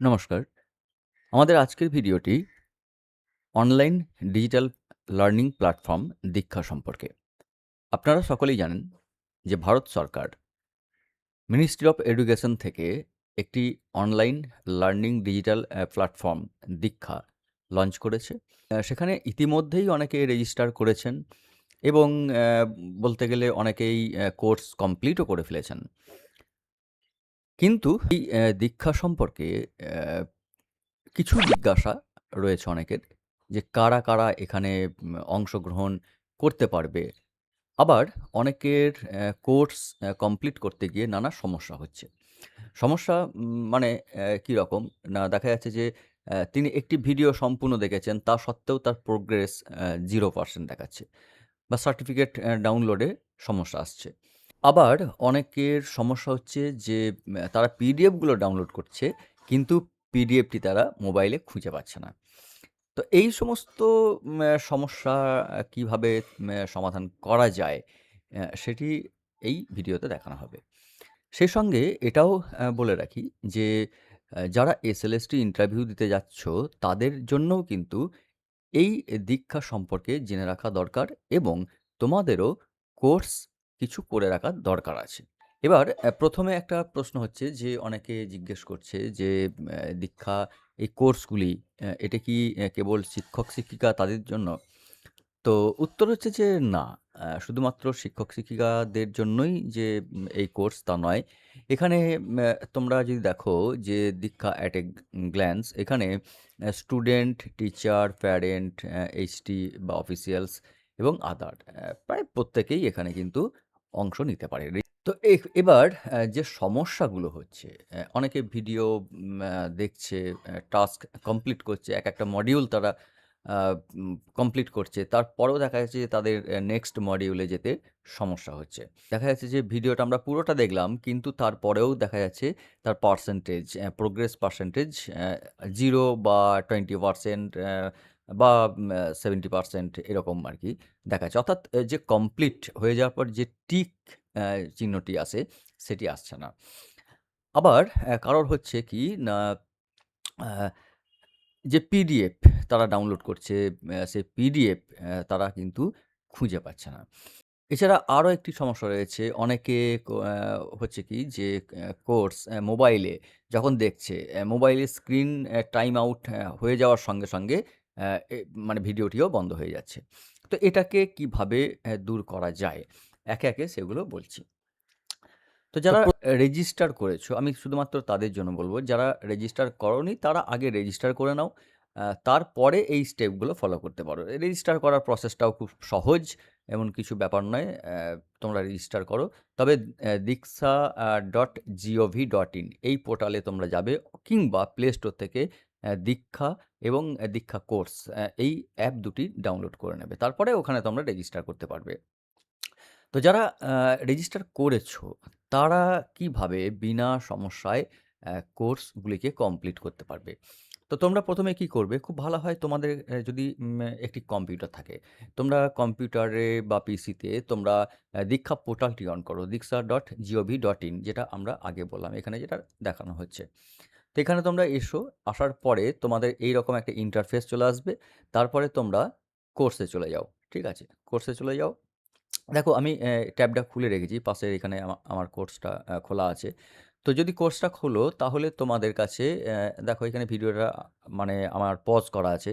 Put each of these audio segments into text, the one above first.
নমস্কার। আমাদের আজকের ভিডিওটি অনলাইন ডিজিটাল লার্নিং প্ল্যাটফর্ম দীক্ষা সম্পর্কে। আপনারা সকলেই জানেন যে ভারত সরকার মিনিস্ট্রি অফ এডুকেশন থেকে একটি অনলাইন লার্নিং ডিজিটাল প্ল্যাটফর্ম দীক্ষা লঞ্চ করেছে। সেখানে ইতিমধ্যেই অনেকে রেজিস্টার করেছেন এবং বলতে গেলে অনেকেই কোর্স কমপ্লিটও করে ফেলেছেন। কিন্তু এই দীক্ষা সম্পর্কে অ্যা কিছু জিজ্ঞাসা রয়েছে অনেকের যে কারা এখানে অংশগ্রহণ করতে পারবে? আবার অনেকের কোর্স কমপ্লিট করতে গিয়ে নানা সমস্যা হচ্ছে। সমস্যা মানে কিরকম? না দেখা যাচ্ছে যে তিনি একটি ভিডিও সম্পূর্ণ দেখেছেন, তা সত্ত্বেও তার প্রোগ্রেস 0% দেখাচ্ছে বা সার্টিফিকেট ডাউনলোডে সমস্যা আসছে। আবার অনেকের সমস্যা হচ্ছে যে তারা পিডিএফগুলো ডাউনলোড করছে, কিন্তু পিডিএফটি তারা মোবাইলে খুঁজে পাচ্ছে না। তো এই সমস্ত সমস্যা কিভাবে সমাধান করা যায়, সেটি এই ভিডিওতে দেখানো হবে। সেই সঙ্গে এটাও বলে রাখি যে যারা এসএলএসটি ইন্টারভিউ দিতে যাচ্ছ, তাদের জন্যও কিন্তু এই দীক্ষা সম্পর্কে জেনে রাখা দরকার এবং তোমাদেরও কোর্স কিছু করে রাখার দরকার আছে। এবার ১ম এ একটা প্রশ্ন হচ্ছে যে অনেকে জিজ্ঞেস করছে যে দীক্ষা এই কোর্সগুলি এটা কি কেবল শিক্ষক-শিক্ষিকা তাদের জন্য? তো উত্তর হচ্ছে যে না। শুধুমাত্র শিক্ষক-শিক্ষিকাদের জন্যই যে এই কোর্স তা নয়। এখানে তোমরা যদি দেখো যে দীক্ষা এট এ গ্ল্যান্স এখানে স্টুডেন্ট, টিচার, প্যারেন্ট, এইচটি বা অফিসিয়ালস এবং আদার প্রায় প্রত্যেকেই এখানে কিন্তু অংশ নিতে পারে। তো এবার যে সমস্যাগুলো হচ্ছে, অনেকে ভিডিও দেখছে, টাস্ক কমপ্লিট করছে। একটা মডিউল তারা আ কমপ্লিট করছে। তারপরেও দেখা যাচ্ছে যে তাদের নেক্সট মডিউলে যেতে সমস্যা হচ্ছে। দেখা যাচ্ছে যে ভিডিওটা আমরা পুরোটা দেখলাম, কিন্তু তারপরেও দেখা যাচ্ছে তার পার্সেন্টেজ, প্রোগ্রেস পার্সেন্টেজ 0 বা 20% বা 70% এরকম আরকি দেখাচ্ছে। অর্থাৎ যে কমপ্লিট হয়ে যাওয়ার পর যে টিক অ্যা চিহ্নটি আসে, সেটি আসছে না। আবার কারোর হচ্ছে কি না, আ যে পিডিএফ তারা ডাউনলোড করছে, সেই পিডিএফ তারা কিন্তু খুঁজে পাচ্ছে না। এছাড়া আরো একটি সমস্যা রয়েছে। অনেকে হচ্ছে কি যে কোর্স মোবাইলে যখন দেখছে, মোবাইলের স্ক্রিন টাইম আউট হয়ে যাওয়ার সঙ্গে অ্যা এ মানে ভিডিওটিও বন্ধ হয়ে যাচ্ছে। তো এটাকে কিভাবে দূর করা যায়? একে সেগুলো বলছি। তো যারা রেজিস্টার করেছো, আমি শুধুমাত্র তাদের জন্য বলব, যারা রেজিস্টার করোনি তারা আগে রেজিস্টার করে নাও। তারপরে এই স্টেপগুলো ফলো করতে পারো। রেজিস্টার করার প্রসেসটাও খুব সহজ, এমন কিছু ব্যাপার নয়। তোমরা রেজিস্টার করো। তবে diksha .gov.in এই পোর্টালে তোমরা যাবে কিংবা প্লে স্টোর থেকে দীক্ষা এবং দীক্ষা কোর্স এই অ্যাপ দুটি ডাউনলোড করে নেবে। তারপরে ওখানে তোমরা রেজিস্টার করতে পারবে। তো যারা রেজিস্টার করেছো, তারা কিভাবে বিনা সমস্যায় কোর্সগুলিকে কমপ্লিট করতে পারবে? তো তোমরা ১ম এ কি করবে? খুব ভালো হয় তোমাদের যদি একটি কম্পিউটার থাকে। তোমরা কম্পিউটারে বা পিসিতে তোমরা দীক্ষা পোর্টালটি অন করো। diksha.gov.in যেটা আমরা আগে বললাম। এখানে যেটা দেখানো হচ্ছে। তো এখানে তোমরা এসো। আসার পরে তোমাদের এইরকম একটা ইন্টারফেস চলে আসবে। তারপরে তোমরা কোর্সে চলে যাও। ঠিক আছে? কোর্সে চলে যাও। দেখো আমি ট্যাবটা খুলে রেখেছি। পাশে এখানে আমার কোর্সটা খোলা আছে। তো যদি কোর্সটা খোলো তাহলে তোমাদের কাছে দেখো এখানে ভিডিওটা মানে আমার পজ করা আছে।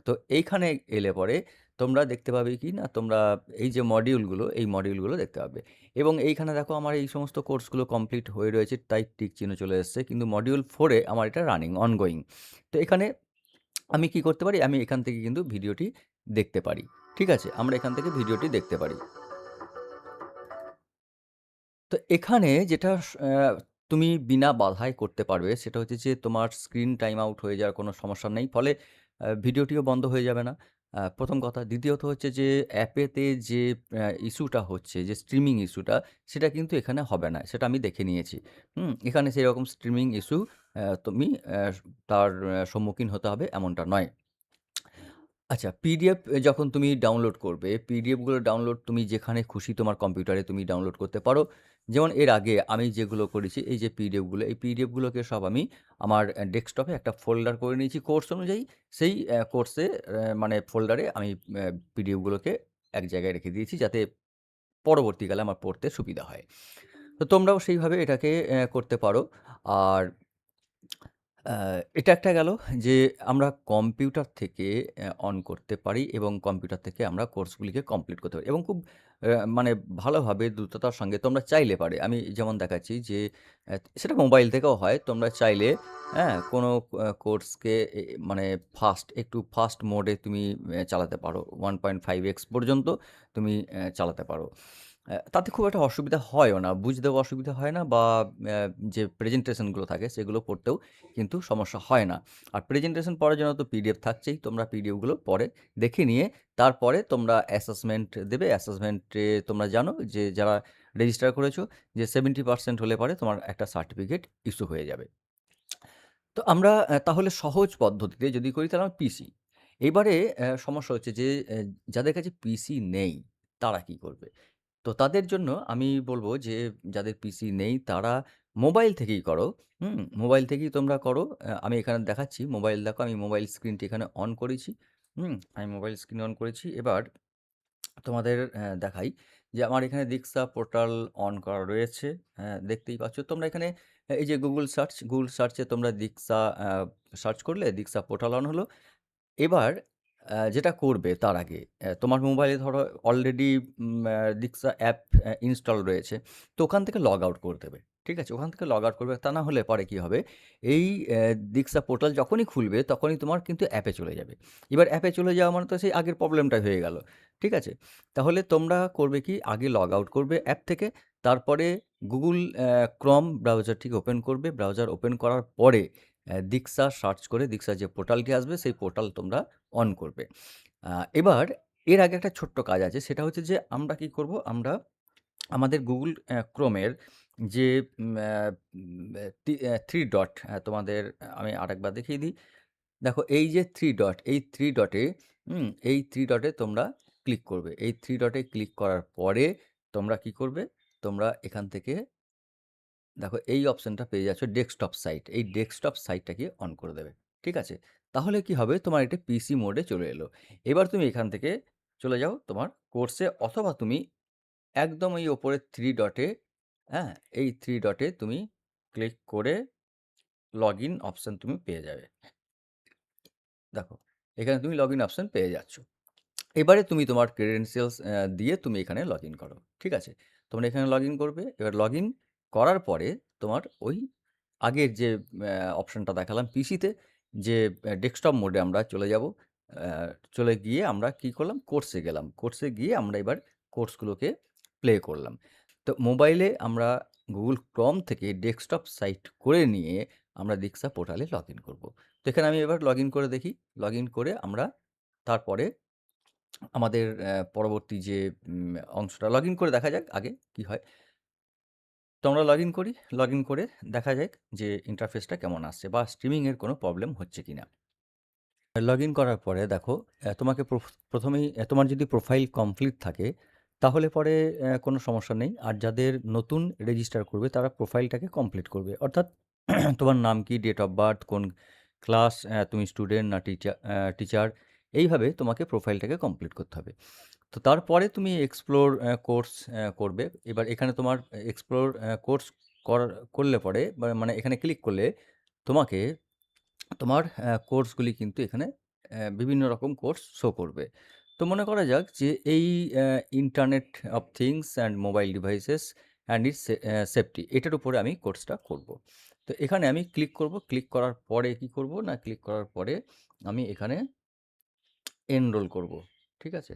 তো এইখানে এলে পরে তোমরা দেখতে পাবে কি না, তোমরা এই যে মডিউলগুলো, এই মডিউলগুলো দেখতে পাবে। এবং এইখানে দেখো আমার এই সমস্ত কোর্সগুলো কমপ্লিট হয়ে রয়েছে, তাই টিক চিহ্ন চলে এসছে। কিন্তু মডিউল 4 এ আমার এটা রানিং, অনগোয়িং। তো এখানে আমি কি করতে পারি? আমি এখান থেকে কিন্তু ভিডিওটি দেখতে পারি। ঠিক আছে? আমরা এখান থেকে ভিডিওটি দেখতে পারি। তো এখানে যেটা তুমি বিনা বাধায় করতে পারবে সেটা হচ্ছে যে তোমার স্ক্রিন টাইম আউট হয়ে যাওয়ার কোনো সমস্যা নেই। ফলে ভিডিওটিও বন্ধ হয়ে যাবে না। ১ম কথা। দ্বিতীয়ত হচ্ছে যে অ্যাপেতে যে ইস্যুটা হচ্ছে, যে স্ট্রিমিং ইস্যুটা, সেটা কিন্তু এখানে হবে না। সেটা আমি দেখে নিয়েছি। এখানে সেরকম স্ট্রিমিং ইস্যু তুমি তার সম্মুখীন হতে হবে এমনটা নয়। আচ্ছা, পিডিএফ যখন তুমি ডাউনলোড করবে, পিডিএফগুলো ডাউনলোড তুমি যেখানে খুশি তোমার কম্পিউটারে তুমি ডাউনলোড করতে পারো। যেমন এর আগে আমি যেগুলো করেছি এই যে পিডিএফগুলো, এই পিডিএফগুলোকে সব আমি আমার ডেস্কটপে একটা ফোল্ডার করে নিয়েছি কোর্স অনুযায়ী। সেই কোর্সে মানে ফোল্ডারে আমি পিডিএফগুলোকে এক জায়গায় রেখে দিয়েছি যাতে পরবর্তীকালে আমার পড়তে সুবিধা হয়। তো তোমরাও সেইভাবে এটাকে করতে পারো। আর আ এটা একটা গেল যে আমরা কম্পিউটার থেকে অন করতে পারি এবং কম্পিউটার থেকে আমরা কোর্সগুলিকে কমপ্লিট করতে পারি এবং খুব মানে ভালোভাবে দ্রুততার সঙ্গে তোমরা চাইলে পারে। আমি যেমন দেখাচ্ছি যে সেটা মোবাইল থেকেও হয়। তোমরা চাইলে হ্যাঁ? কোনো কোর্সকে মানে একটু ফাস্ট মোডে তুমি চালাতে পারো। 1.5x পর্যন্ত তুমি চালাতে পারো। তাতে খুব একটা অসুবিধা হয়ও না। বুঝতেও অসুবিধা হয় না বা অ্যা যে প্রেজেন্টেশন গুলো থাকে সেগুলো পড়তেও কিন্তু সমস্যা হয় না। আর প্রেজেন্টেশন পড়ার জন্য তো পিডিএফ থাকছেই। তোমরা পিডিএফ গুলো পরে দেখে নিয়ে তারপরে তোমরা অ্যাসেসমেন্ট দেবে। অ্যাসেসমেন্টে তোমরা জানো যে যারা রেজিস্টার করেছো যে 70% হলে পরে তোমার একটা সার্টিফিকেট ইস্যু হয়ে যাবে। তো আমরা তাহলে সহজ পদ্ধতিতে যদি করি তাহলে আমার পিসি। এবারে সমস্যা হচ্ছে যে যাদের কাছে পিসি নেই তারা কি করবে? তো তাদের জন্য আমি বলব যে যাদের পিসি নেই তারা মোবাইল থেকেই করো। মোবাইল থেকেই তোমরা করো। আমি এখানে দেখাচ্ছি মোবাইল দেখো আমি মোবাইল স্ক্রিনটি এখানে অন করেছি। আমি মোবাইল স্ক্রিন অন করেছি। এবার তোমাদের দেখাই যে আমার এখানে দীক্ষা পোর্টাল অন করা রয়েছে। দেখতেই পাচ্ছ। তোমরা এখানে এই যে গুগল সার্চে তোমরা দীক্ষা সার্চ করলে দীক্ষা পোর্টাল অন হলো। এবার যেটা করবে তার আগে তোমার মোবাইলে ধরো অলরেডি দীক্ষা অ্যাপ ইনস্টল রয়েছে। তো ওখান থেকে লগ আউট করে দেবে। ঠিক আছে? ওখান থেকে লগ আউট করবে। তা না হলে পরে কি হবে? এই দীক্ষা পোর্টাল যখনই খুলবে তখনই তোমার কিন্তু অ্যাপে চলে যাবে। এবার অ্যাপে চলে যাওয়া মানে তো সেই আগের প্রবলেমটাই হয়ে গেল। ঠিক আছে? তাহলে তোমরা করবে কি? আগে লগ আউট করবে অ্যাপ থেকে। তারপরে Google Chrome ব্রাউজারটিকে ওপেন করবে। ব্রাউজার ওপেন করার পরে দীক্ষা সার্চ করে দীক্ষার যে পোর্টালটি আসবে সেই পোর্টাল তোমরা অন করবে। আ এবার এর আগে একটা ছোট্ট কাজ আছে সেটা হচ্ছে যে আমরা কি করব? আমরা আমাদের Google Chrome এর যে উম আ উম আ তি অ্যা 3 ডট তোমাদের আমি আরেকবার দেখিয়ে দিই। দেখো এই যে 3 ডট এই 3 ডটে এই 3 ডটে তোমরা ক্লিক করবে। এই 3 ডটে ক্লিক করার পরে তোমরা কি করবে? তোমরা এখান থেকে দেখো এই অপশনটা পেয়ে যাচ্ছ ডেস্কটপ সাইট। এই ডেস্কটপ সাইটটাকে অন করে দেবে। ঠিক আছে? তাহলে কি হবে? তোমার এটা পিসি মোডে চলে এলো। এবার তুমি এখান থেকে চলে যাও তোমার কোর্সে অথবা তুমি একদম এই ওপরের 3 ডটে হ্যাঁ? এই 3 ডটে তুমি ক্লিক করে লগইন অপশন তুমি পেয়ে যাবে। দেখো, এখানে তুমি লগইন অপশন পেয়ে যাচ্ছ। এবারে তুমি তোমার ক্রেডেনশিয়ালস দিয়ে তুমি এখানে লগইন করো। ঠিক আছে? তোমরা এখানে লগইন করবে। এবার লগইন করার পরে তোমার ওই আগের যে অপশনটা দেখালাম পিসিতে যে ডেস্কটপ মোডে আমরা চলে যাব। চলে গিয়ে আমরা কি করলাম? কোর্সে গেলাম। কোর্সে গিয়ে আমরা এবার কোর্সগুলোকে প্লে করলাম। তো মোবাইলে আমরা Google Chrome থেকে ডেস্কটপ সাইট করে নিয়ে আমরা দীক্ষা পোর্টালে লগইন করব। তো এখানে আমি এবার লগইন করে দেখি। লগইন করে আমরা তারপরে আমাদের পরবর্তী যে অংশটা লগইন করে দেখা যাক আগে কি হয়। তো আমরা লগইন করি। লগইন করে দেখা যাক যে ইন্টারফেসটা কেমন আসছে বা স্ট্রিমিং এর কোনো প্রবলেম হচ্ছে কিনা। লগইন করার পরে দেখো তোমাকে ১ম এই তোমার যদি প্রোফাইল কমপ্লিট থাকে তাহলে পরে কোনো সমস্যা নেই। আর যাদের নতুন রেজিস্টার করবে তারা প্রোফাইলটাকে কমপ্লিট করবে। অর্থাৎ তোমার নাম কি, ডেট অফ বার্থ, কোন ক্লাস, তুমি স্টুডেন্ট না টিচার এইভাবে তোমাকে প্রোফাইলটাকে কমপ্লিট করতে হবে। তো তারপরে তুমি এক্সপ্লোর কোর্স করবে। এবার এখানে তোমার এক্সপ্লোর কোর্স করলে পরে মানে এখানে ক্লিক করলে তোমাকে তোমার কোর্সগুলি কিন্তু এখানে বিভিন্ন রকম কোর্স শো করবে। তো মনে করা যাক যে এই internet of things and mobile devices and it's safety এটার উপরে আমি কোর্সটা করব। তো এখানে আমি ক্লিক করব। ক্লিক করার পরে কি করব? না ক্লিক করার পরে আমি এখানে এনরোল করব। ঠিক আছে?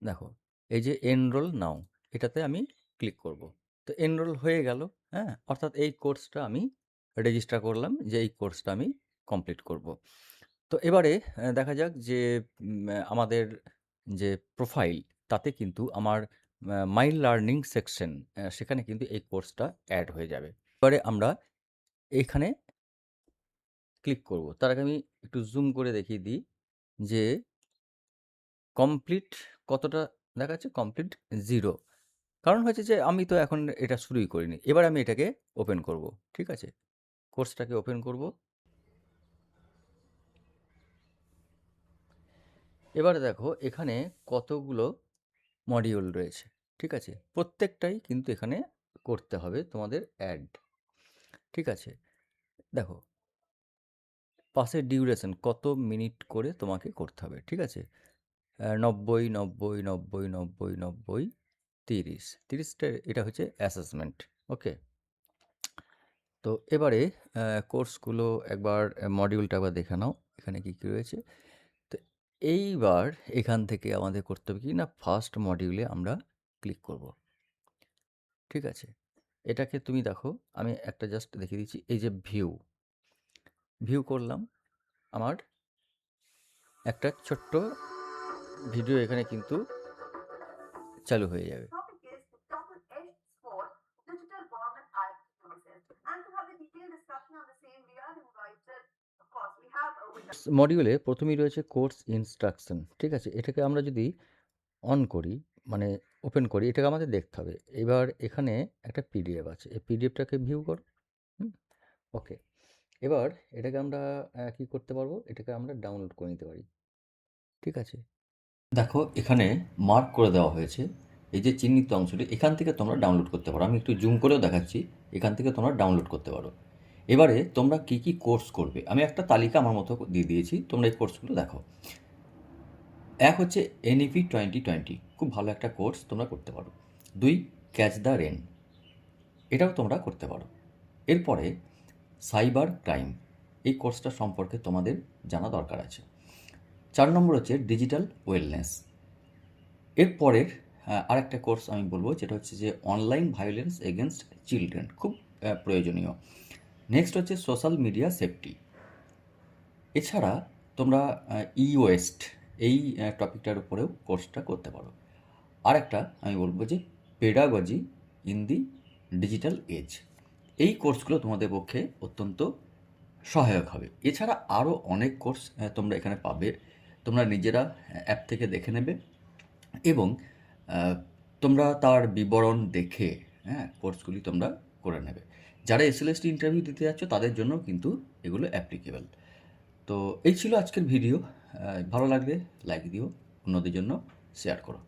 দেখো, এই যে এনরোল নাও এটাতে আমি ক্লিক করব। তো এনরোল হয়ে গেল, হ্যাঁ? অর্থাৎ এই কোর্সটা আমি রেজিস্টার করলাম যে এই কোর্সটা আমি কমপ্লিট করব। তো এবারে দেখা যাক যে আমাদের যে প্রোফাইল তাতে কিন্তু আমার মাই লার্নিং সেকশন সেখানে কিন্তু এই কোর্সটা এড হয়ে যাবে। এবারে আমরা এইখানে ক্লিক করব। তার আগে আমি একটু জুম করে দেখিয়ে দিই যে কমপ্লিট কতটা দেখাচ্ছে? কমপ্লিট 0 কারণ হচ্ছে যে আমি তো এখন এটা শুরুই করিনি। এবার আমি এটাকে ওপেন করব। ঠিক আছে? কোর্সটাকে ওপেন করব। এবারে দেখো এখানে কতগুলো মডিউল রয়েছে। ঠিক আছে? প্রত্যেকটাই কিন্তু এখানে করতে হবে তোমাদের অ্যাড। ঠিক আছে? দেখো পাসের ডিউরেশন কত মিনিট করে তোমাকে করতে হবে। ঠিক আছে? ৯০, ৯০, ৯০, ৯০, ৯০, ৩০। ৩০টা এটা হচ্ছে অ্যাসেসমেন্ট। ওকে? তো এবারে কোর্সগুলো একবার মডিউলটা একবার দেখে নাও। এখানে কী, কী রয়েছে। তো এইবার এখান থেকে আমাদের করতে হবে কি না, ফার্স্ট মডিউলে আমরা ক্লিক করব। ঠিক আছে? এটাকে তুমি দেখো, আমি একটা জাস্ট দেখিয়ে দিচ্ছি। এই যে ভিউ করলাম। আমার একটা ছোট্ট ভিডিও এখানে কিন্তু চালু হয়ে যাবে। topic is the double-edged sword, digital government services. And to have a detailed discussion on the same, we are invited, of course, we have with us. মডিউলে প্রথমেই রয়েছে কোর্স ইনস্ট্রাকশন। ঠিক আছে? এটাকে আমরা যদি অন করি, মানে ওপেন করি, এটাকে আমাদের দেখতে হবে। এবার এখানে একটা পিডিএফ আছে। এই পিডিএফটাকে ভিউ করো। ওকে। এবার এটাকে আমরা কি করতে পারবো? এটাকে আমরা ডাউনলোড করে নিতে পারি। ঠিক আছে? দেখো এখানে মার্ক করে দেওয়া হয়েছে। এই যে চিহ্নিত অংশটি, এখান থেকে তোমরা ডাউনলোড করতে পারো। আমি একটু জুম করেও দেখাচ্ছি। এখান থেকে তোমরা ডাউনলোড করতে পারো। এবারে তোমরা কি, কি কোর্স করবে, আমি একটা তালিকা আমার মতো দিয়ে দিয়েছি। তোমরা এই কোর্সগুলো দেখো। এক হচ্ছে এনইপি 2020, খুব ভালো একটা কোর্স, তোমরা করতে পারো। 2, ক্যাচ দ্য রেন, এটাও তোমরা করতে পারো। এরপরে সাইবার ক্রাইম, এই কোর্সটা সম্পর্কে তোমাদের জানা দরকার আছে। 4 নম্বর হচ্ছে ডিজিটাল ওয়েলনেস। এরপরের আরেকটা কোর্স আমি বলবো, যেটা হচ্ছে যে অনলাইন ভায়োলেন্স এগেনস্ট চিলড্রেন, খুব প্রয়োজনীয়। নেক্সট হচ্ছে সোশ্যাল মিডিয়া সেফটি। এছাড়া তোমরা ওয়েস্ট, এই টপিকটার উপরেও কোর্সটা করতে পারো। আরেকটা আমি বলবো যে pedagogy in the digital age. এই কোর্সগুলো তোমাদের পক্ষে অত্যন্ত সহায়ক হবে। এছাড়া আরও অনেক কোর্স তোমরা এখানে পাবে। তোমরা নিজেরা অ্যাপ থেকে দেখে নেবে এবং তোমরা তার বিবরণ দেখে কোর্সগুলি তোমরা করে নেবে। যারা এসএলএসটি ইন্টারভিউ দিতে যাচ্ছ তাদের জন্য কিন্তু এগুলো অ্যাপ্লিকেবল। তো এই ছিল আজকের ভিডিও। ভালো লাগলে লাইক দিও, অন্যদের জন্য শেয়ার করো।